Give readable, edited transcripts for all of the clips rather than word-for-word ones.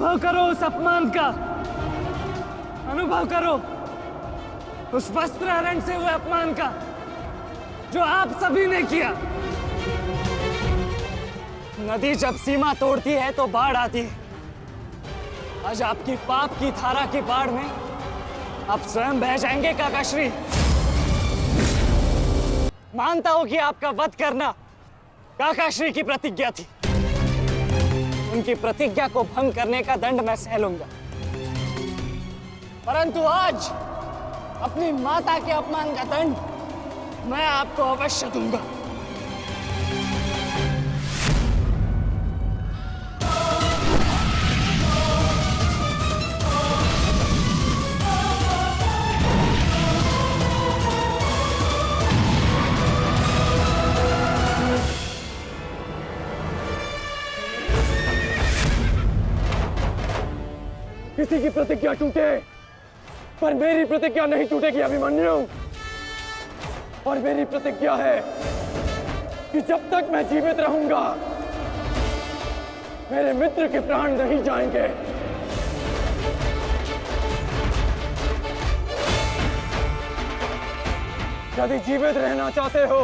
अनुभव करो उस अपमान का, अनुभव करो उस वस्त्र हरण से हुए अपमान का जो आप सभी ने किया। नदी जब सीमा तोड़ती है तो बाढ़ आती है। आज आपकी पाप की धारा की बाढ़ में आप स्वयं बह जाएंगे काकाश्री। मानता हूं कि आपका वध करना काकाश्री की प्रतिज्ञा थी। उनकी प्रतिज्ञा को भंग करने का दंड मैं सह लूंगा, परंतु आज अपनी माता के अपमान का दंड मैं आपको अवश्य दूंगा। किसी की प्रतिज्ञा टूटे पर मेरी प्रतिज्ञा नहीं टूटेगी अभिमन्यु। और मेरी प्रतिज्ञा है कि जब तक मैं जीवित रहूंगा मेरे मित्र के प्राण नहीं जाएंगे। यदि जीवित रहना चाहते हो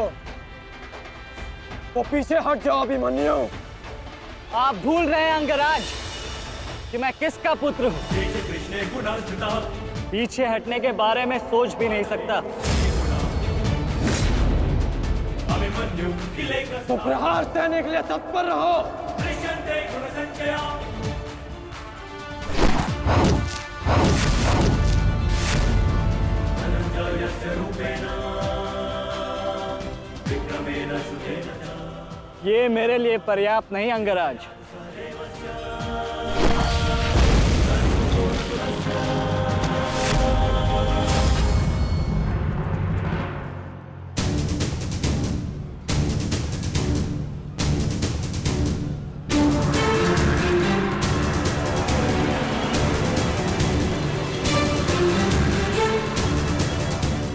तो पीछे हट जाओ अभिमन्यु। आप भूल रहे हैं अंगराज कि मैं किसका पुत्र हूं। पीछे हटने के बारे में सोच भी नहीं सकता। तो प्रहार सहने के लिए तत्पर रहो। ये मेरे लिए पर्याप्त नहीं अंगराज।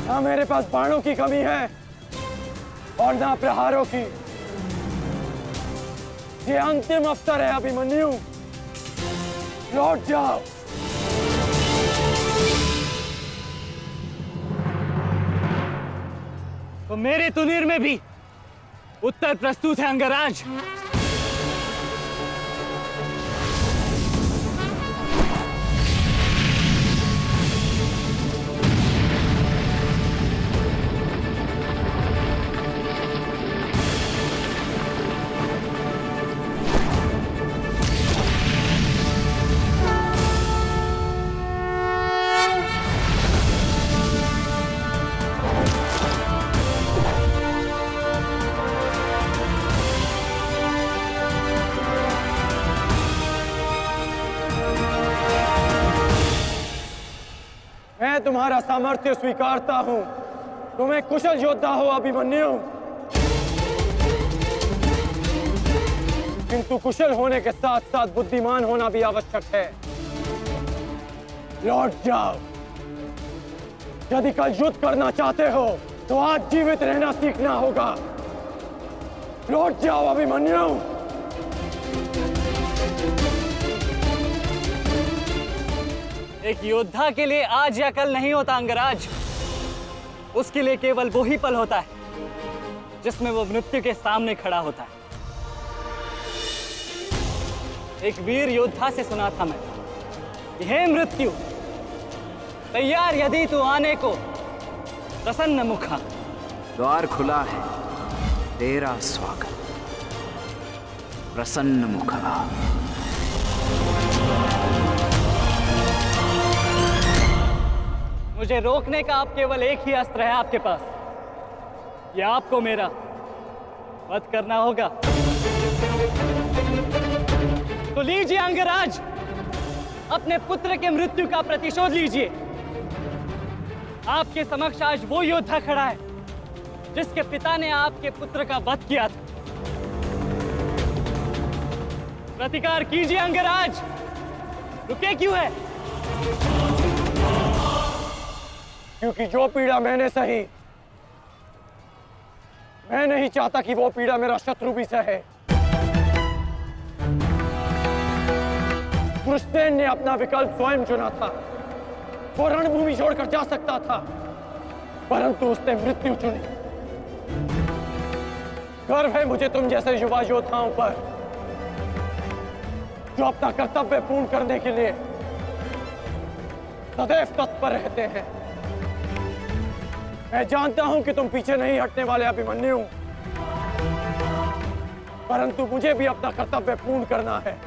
ना मेरे पास बाणों की कमी है और ना प्रहारों की। ये अंतिम अवसर है अभिमन्यु, लौट जाओ। तो मेरे तुनीर में भी उत्तर प्रस्तुत है अंगराज। मैं तुम्हारा सामर्थ्य स्वीकारता हूं। तुम एक कुशल योद्धा हो अभिमन्यु, किंतु कुशल होने के साथ साथ बुद्धिमान होना भी आवश्यक है। लौट जाओ। यदि कल युद्ध करना चाहते हो तो आज जीवित रहना सीखना होगा। लौट जाओ अभिमन्यु। एक योद्धा के लिए आज या कल नहीं होता अंगराज। उसके लिए केवल वो ही पल होता है जिसमें वो मृत्यु के सामने खड़ा होता है। एक वीर योद्धा से सुना था मैं, हे मृत्यु, तैयार यदि तू आने को प्रसन्न मुखा। द्वार खुला है, तेरा स्वागत प्रसन्न मुखा। मुझे रोकने का अब केवल एक ही अस्त्र है आपके पास। यह आपको मेरा वध करना होगा। तो लीजिए अंगराज, अपने पुत्र के मृत्यु का प्रतिशोध लीजिए। आपके समक्ष आज वो योद्धा खड़ा है जिसके पिता ने आपके पुत्र का वध किया था। प्रतिकार कीजिए अंगराज, रुके क्यों है? क्योंकि जो पीड़ा मैंने सही, मैं नहीं चाहता कि वो पीड़ा मेरा शत्रु भी सहे। दुष्टसेन ने अपना विकल्प स्वयं चुना था। वो रणभूमि छोड़कर जा सकता था, परंतु उसने मृत्यु चुनी। गर्व है मुझे तुम जैसे युवा योद्धाओं पर, जो अपना कर्तव्य पूर्ण करने के लिए सदैव तत्पर रहते हैं। मैं जानता हूं कि तुम पीछे नहीं हटने वाले अभिमन्यु, परंतु मुझे भी अपना कर्तव्य पूर्ण करना है।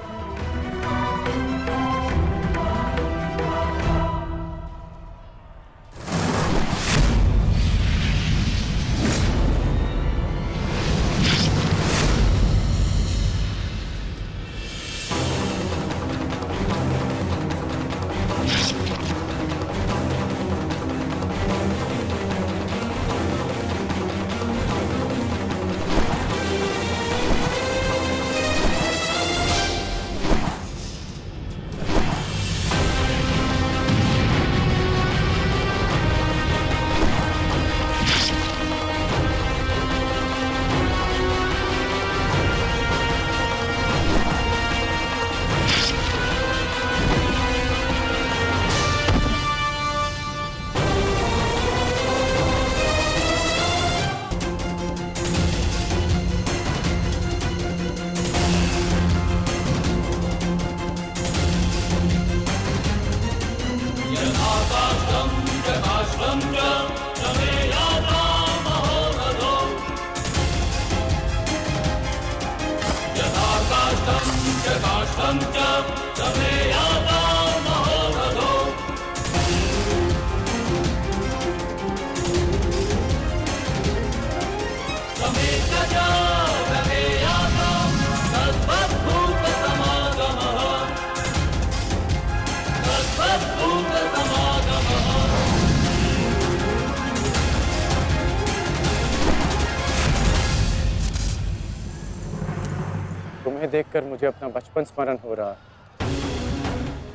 तुम्हें देखकर मुझे अपना बचपन स्मरण हो रहा है।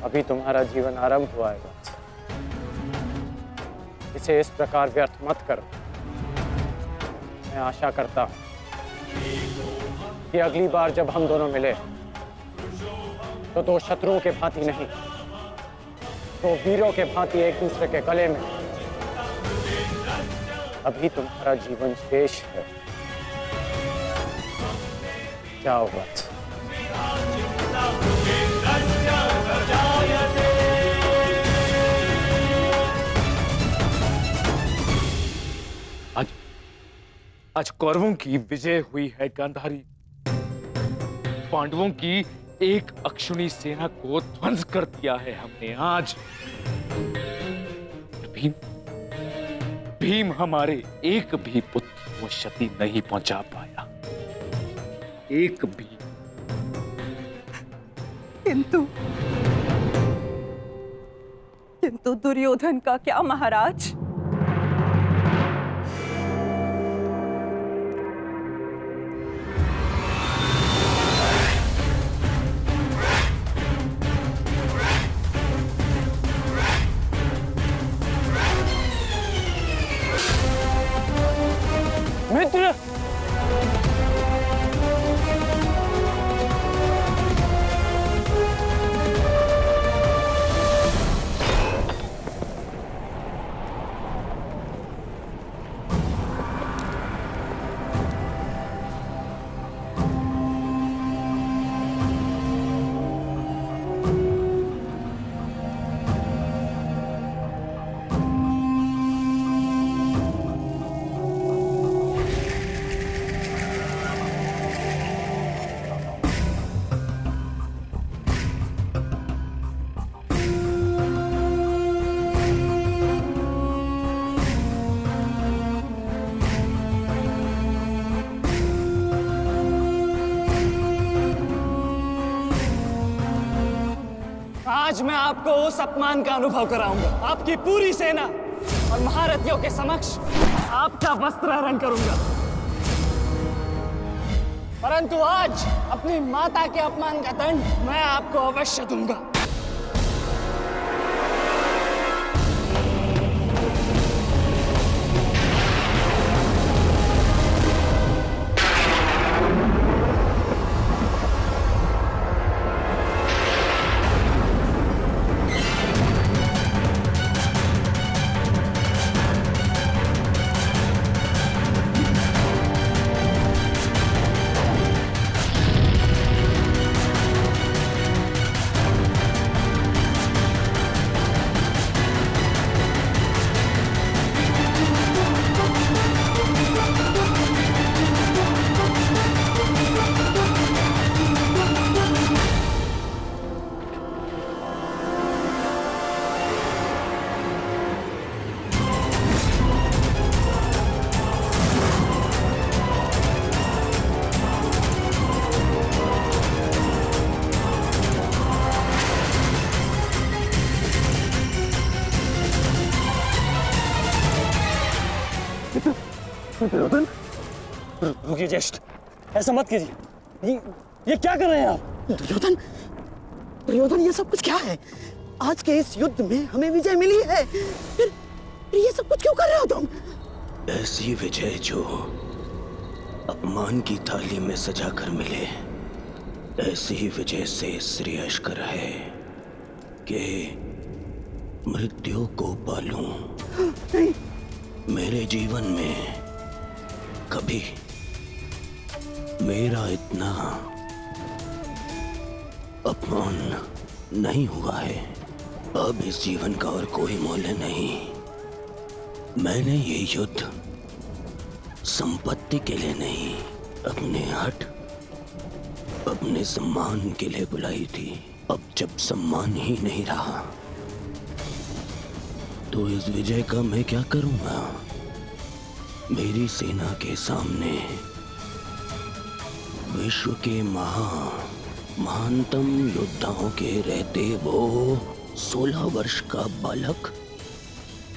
अभी तुम्हारा जीवन आरंभ हुआ है वत्स। इसे इस प्रकार व्यर्थ मत करो। मैं आशा करता हूं कि अगली बार जब हम दोनों मिले तो दो शत्रुओं के भांति नहीं, दो वीरों के भांति एक दूसरे के गले में। अभी तुम्हारा जीवन शेष है। जाओ वत्स। आज कौरवों की विजय हुई है गांधारी। पांडवों की एक अक्षुणी सेना को ध्वंस कर दिया है हमने आज। भीम हमारे एक भी पुत्र को क्षति नहीं पहुंचा पाया, एक भी। किंतु दुर्योधन का क्या महाराज? मित्र, आज मैं आपको उस अपमान का अनुभव कराऊंगा। आपकी पूरी सेना और महारथियों के समक्ष आपका वस्त्र हरण करूंगा। परंतु आज अपनी माता के अपमान का दंड मैं आपको अवश्य दूंगा। रुकिए ज्येष्ठ, ऐसा मत कीजिए। ये क्या कर रहे हैं आप? दुर्योधन, दुर्योधन, ये सब कुछ क्या है? आज के इस युद्ध में हमें विजय मिली है, फिर ये सब कुछ क्यों कर रहे हो तुम? ऐसी विजय जो अपमान की थाली में सजा कर मिले, ऐसी ही विजय से श्रेयस्कर है कि मृत्यु को पालूं। नहीं। मेरे जीवन में कभी मेरा इतना अपमान नहीं हुआ है। अब इस जीवन का और कोई मूल्य नहीं। मैंने ये युद्ध संपत्ति के लिए नहीं, अपने हट, अपने सम्मान के लिए बुलाई थी। अब जब सम्मान ही नहीं रहा तो इस विजय का मैं क्या करूंगा? मेरी सेना के सामने विश्व के महानतम योद्धाओं के रहते वो 16 वर्ष का बालक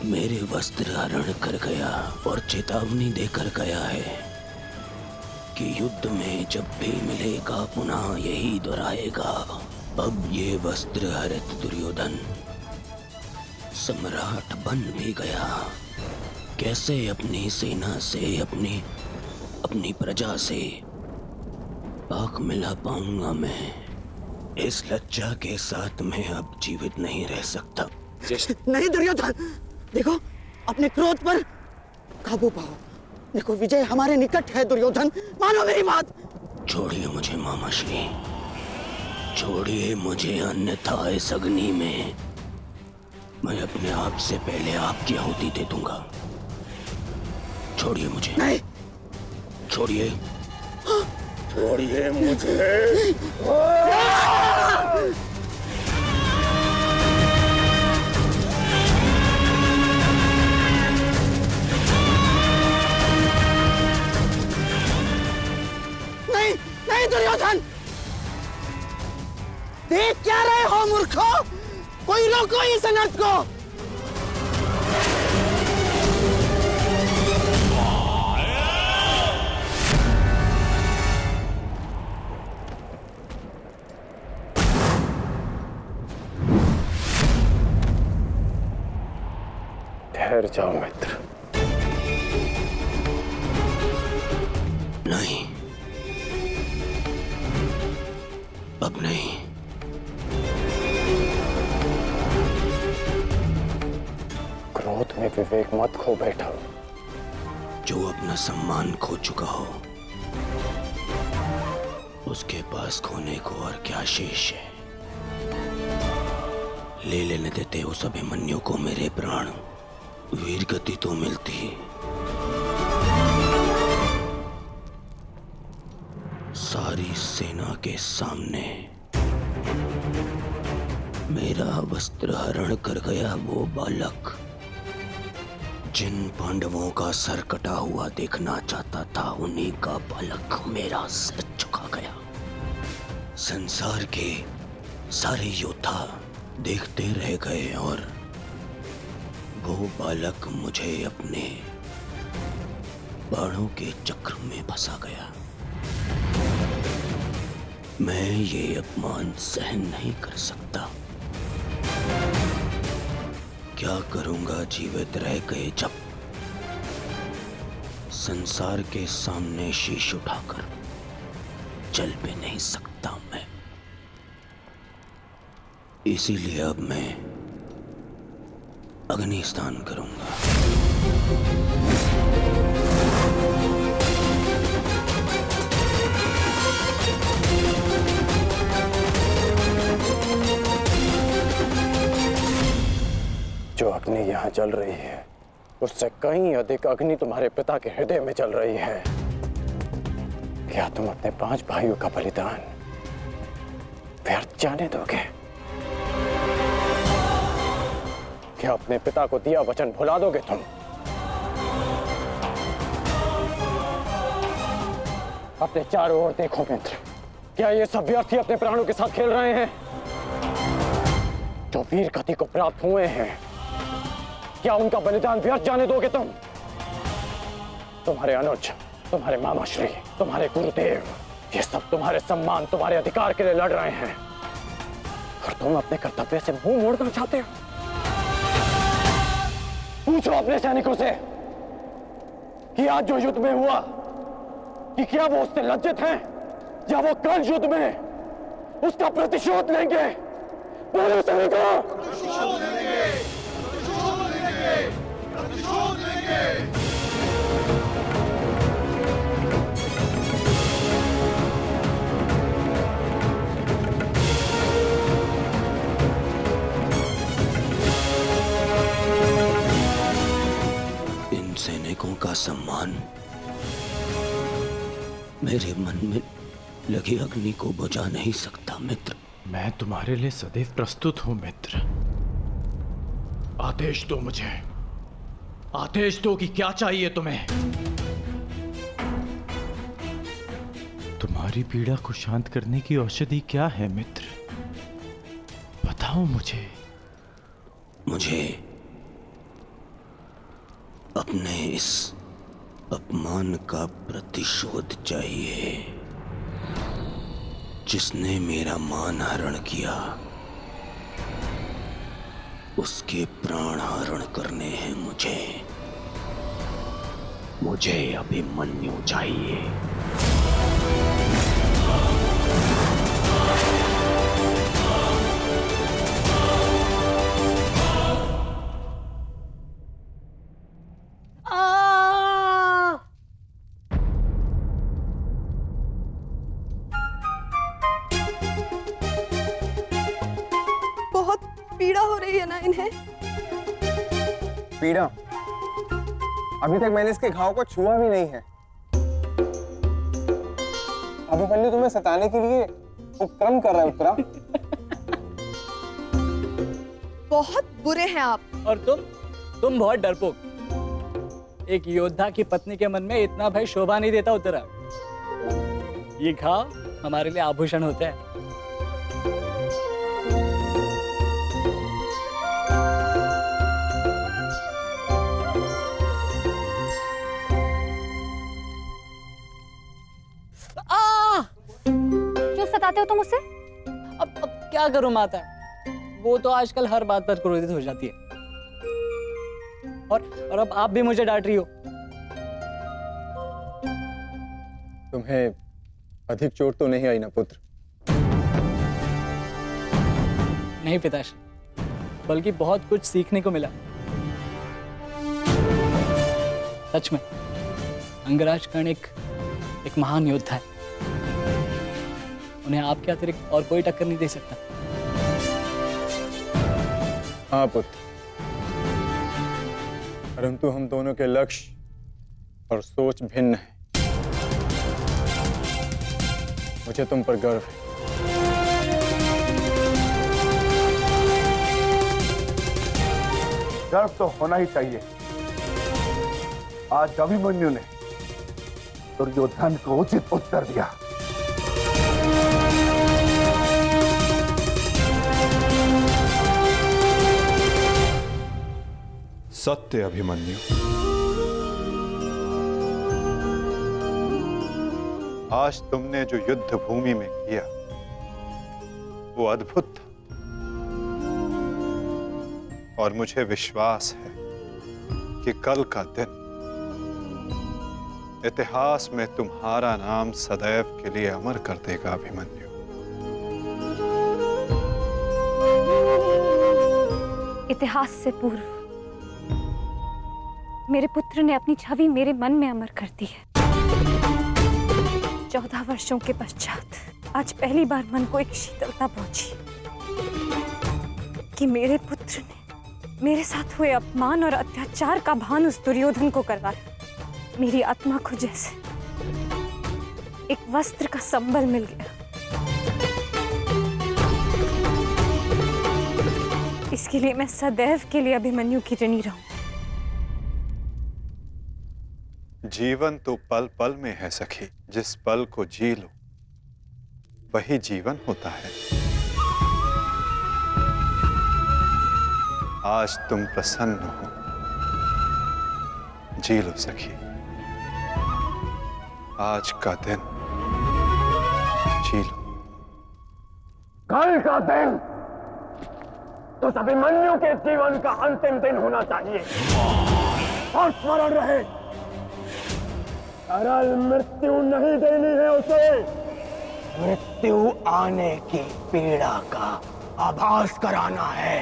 मेरे वस्त्र हरण कर गया और चेतावनी देकर गया है कि युद्ध में जब भी मिलेगा पुनः यही दोहराएगा। अब ये वस्त्र हरित दुर्योधन सम्राट बन भी गया। कैसे अपनी सेना से, अपनी प्रजा से आंख मिला पाऊंगा मैं? इस लज्जा के साथ मैं अब जीवित नहीं रह सकता। नहीं दुर्योधन, देखो अपने क्रोध पर काबू पाओ। देखो विजय हमारे निकट है दुर्योधन, मानो मेरी बात। छोड़िए मुझे मामाश्री, छोड़िए मुझे, अन्यथा इस अग्नि में मैं अपने आप से पहले आपकी आहुति दे दूंगा। छोड़िए मुझे। नहीं। छोड़िए, छोड़िए मुझे। नहीं, नहीं दुर्योधन, देख क्या रहे हो मूर्खों? कोई रोको इस अनर्थ को। ठहर जाओ मित्र। नहीं, अब नहीं। क्रोध में विवेक मत खो बैठा। जो अपना सम्मान खो चुका हो उसके पास खोने को और क्या शेष है? ले लेने देते उस अभिमन्यु को मेरे प्राण, वीर गति तो मिलती। सारी सेना के सामने मेरा वस्त्र हरण कर गया वो बालक, जिन पांडवों का सर कटा हुआ देखना चाहता था, उन्हीं का बालक मेरा सर झुका गया। संसार के सारे योद्धा देखते रह गए और वो बालक मुझे अपने बाणों के चक्र में फंसा गया। मैं ये अपमान सहन नहीं कर सकता। क्या करूंगा जीवित रह गए जब संसार के सामने शीश उठाकर चल भी नहीं सकता मैं। इसीलिए अब मैं अग्नि स्नान करूंगा। जो अग्नि यहाँ जल रही है उससे कहीं अधिक अग्नि तुम्हारे पिता के हृदय में जल रही है। क्या तुम अपने 5 भाइयों का बलिदान व्यर्थ जाने दोगे? क्या अपने पिता को दिया वचन भुला दोगे तुम? अपने चारों ओर देखो मित्र, क्या ये सब व्यर्थी अपने प्राणों के साथ खेल रहे हैं? जो वीर गति को प्राप्त हुए हैं, क्या उनका बलिदान व्यर्थ जाने दोगे तुम? तुम्हारे अनुज, तुम्हारे मामाश्री, तुम्हारे गुरुदेव, ये सब तुम्हारे सम्मान, तुम्हारे अधिकार के लिए लड़ रहे हैं और तुम अपने कर्तव्य से मुंह मोड़ना चाहते हो। पूछो अपने सैनिकों से कि आज जो युद्ध में हुआ कि क्या वो उससे लज्जित हैं या वो कल युद्ध में उसका प्रतिशोध लेंगे। बोलो सैनिकों। इन सैनिकों का सम्मान मेरे मन में लगी अग्नि को बुझा नहीं सकता मित्र। मैं तुम्हारे लिए सदैव प्रस्तुत हूं मित्र। आदेश दो मुझे, आदेश दो कि क्या चाहिए तुम्हें। तुम्हारी पीड़ा को शांत करने की औषधि क्या है मित्र, बताओ मुझे। मुझे अपने इस अपमान का प्रतिशोध चाहिए। जिसने मेरा मान हरण किया उसके प्राण हरण करने हैं मुझे। मुझे अभिमन्यु चाहिए। बहुत पीड़ा हो रही है ना इन्हें। पीड़ा? अभी तक मैंने इसके घाव को छुआ भी नहीं है। अभिमन्यु तुम्हें सताने के लिए उपक्रम कर रहा है उत्तरा। बहुत बुरे हैं आप। और तुम बहुत डरपोक। एक योद्धा की पत्नी के मन में इतना भय शोभा नहीं देता उत्तरा। ये घाव हमारे लिए आभूषण होते हैं। क्यों सताते हो तुम उसे? अब क्या करूं माता, वो तो आजकल हर बात पर क्रोधित हो जाती है। और अब आप भी मुझे डांट रही हो। तुम्हें अधिक चोट तो नहीं आई ना पुत्र? नहीं पिताश्री, बल्कि बहुत कुछ सीखने को मिला। सच में अंगराज कर्ण एक महान योद्धा है। उन्हें आपके अतिरिक्त और कोई टक्कर नहीं दे सकता। हाँ पुत्र, परंतु हम दोनों के लक्ष्य और सोच भिन्न हैं। मुझे तुम पर गर्व है। गर्व तो होना ही चाहिए। आज अभिमन्यु ने दुर्योधन को उचित उत्तर दिया। सत्य अभिमन्यु, आज तुमने जो युद्ध भूमि में किया वो अद्भुत था और मुझे विश्वास है कि कल का दिन इतिहास में तुम्हारा नाम सदैव के लिए अमर कर देगा अभिमन्यु। इतिहास से पूर्व मेरे पुत्र ने अपनी छवि मेरे मन में अमर कर दी है। 14 वर्षों के पश्चात आज पहली बार मन को एक शीतलता पहुंची कि मेरे पुत्र ने मेरे साथ हुए अपमान और अत्याचार का भान उस दुर्योधन को करवाया। मेरी आत्मा को जैसे एक वस्त्र का संबल मिल गया। इसके लिए मैं सदैव के लिए अभिमन्यु की ऋणी रहूं। जीवन तो पल पल में है सखी। जिस पल को जी लो वही जीवन होता है। आज तुम प्रसन्न हो, जी लो सखी। आज का दिन जी लो। कल का दिन तो अभिमन्यु के जीवन का अंतिम दिन होना चाहिए। और स्मरण रहे, सरल मृत्यु नहीं देनी है उसे। मृत्यु आने की पीड़ा का आभास कराना है।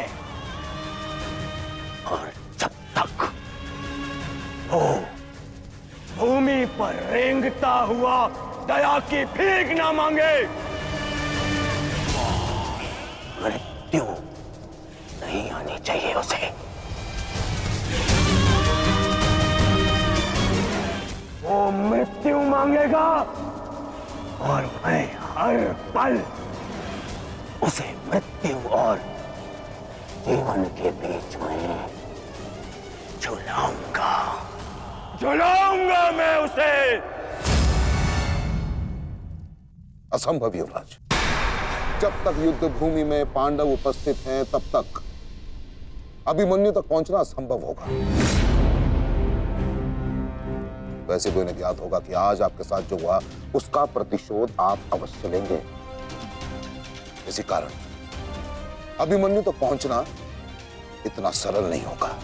और जब तक वो भूमि पर रेंगता हुआ दया की भीख ना मांगे, मृत्यु नहीं आनी चाहिए उसे। वो मृत्यु मांगेगा और मैं हर पल उसे मृत्यु और जीवन के बीच में झुलाऊंगा मैं उसे। असंभव युवराज, जब तक युद्ध भूमि में पांडव उपस्थित हैं तब तक अभिमन्यु तक पहुंचना असंभव होगा। वैसे कोई ने ज्ञात होगा कि आज आपके साथ जो हुआ उसका प्रतिशोध आप अवश्य लेंगे। इसी कारण अभिमन्यु तक पहुंचना इतना सरल नहीं होगा।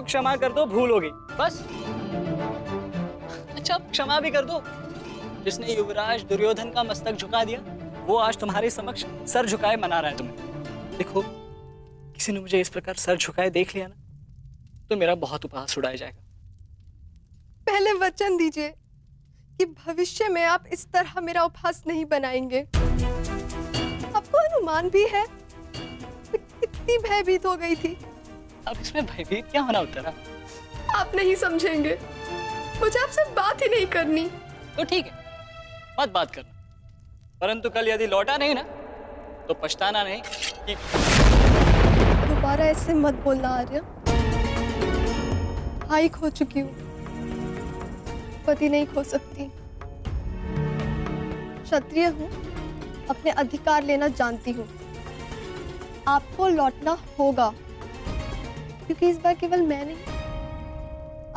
क्षमा कर दो, भूल हो गई बस। अच्छा क्षमा भी कर दो। जिसने युवराज दुर्योधन का मस्तक झुका दिया वो आज तुम्हारे समक्ष सर झुकाए मना रहा है तुम्हें। देखो, किसी ने मुझे इस प्रकार सर झुकाए देख लिया ना तो मेरा बहुत उपहास उड़ाया जाएगा। पहले वचन दीजिए कि भविष्य में आप इस तरह मेरा उपहास नहीं बनाएंगे। आपको अनुमान भी है मैं कितनी भयभीत हो गई थी। अब इसमें भयभीत क्या होना उत्तरा? आप नहीं समझेंगे, मुझे आपसे बात ही नहीं करनी। तो ठीक है, मत बात करना, परंतु कल यदि लौटा नहीं ना तो पछताना नहीं कि दोबारा ऐसे मत बोलना आर्य। भाई खो चुकी हूँ, पति नहीं खो सकती। क्षत्रिय हूँ, अपने अधिकार लेना जानती हूँ। आपको लौटना होगा क्योंकि इस बार केवल मैं नहीं,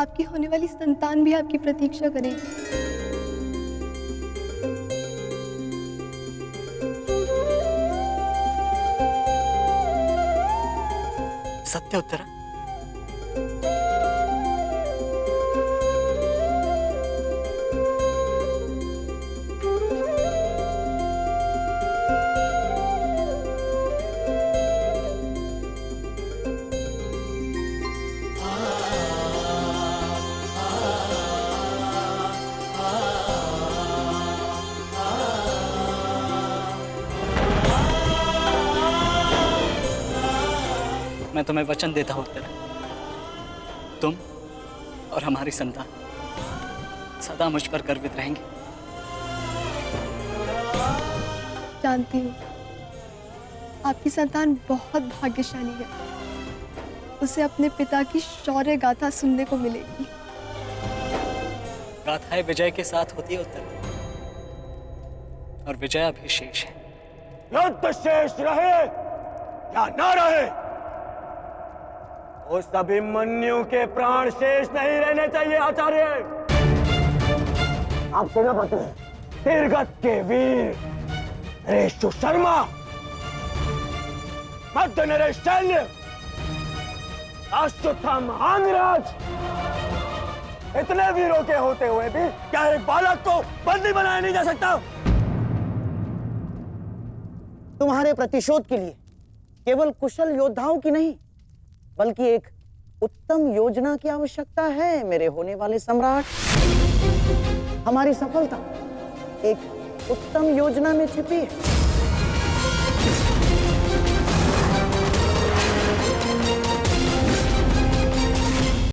आपकी होने वाली संतान भी आपकी प्रतीक्षा करेगी। सत्य उत्तरा? मैं तुम्हें वचन देता हूं उत्तरा, तुम और हमारी संतान सदा मुझ पर गर्वित रहेंगे। जानती हूँ आपकी संतान बहुत भाग्यशाली है। उसे अपने पिता की शौर्य गाथा सुनने को मिलेगी। गाथाएं विजय के साथ होती है उत्तरा, और विजय अभी शेष है। युद्ध शेष रहे या न रहे, उस अभिमन्यु के प्राण शेष नहीं रहने चाहिए आचार्य। आप सेनापति तीरगत के वीर रेशु शर्मा, मध्य नरेश शैल्य, अश्वत्थामा अंगराज, इतने वीरों के होते हुए भी क्या एक बालक को बंदी बनाया नहीं जा सकता? तुम्हारे प्रतिशोध के लिए केवल कुशल योद्धाओं की नहीं बल्कि एक उत्तम योजना की आवश्यकता है मेरे होने वाले सम्राट। हमारी सफलता एक उत्तम योजना में छिपी है।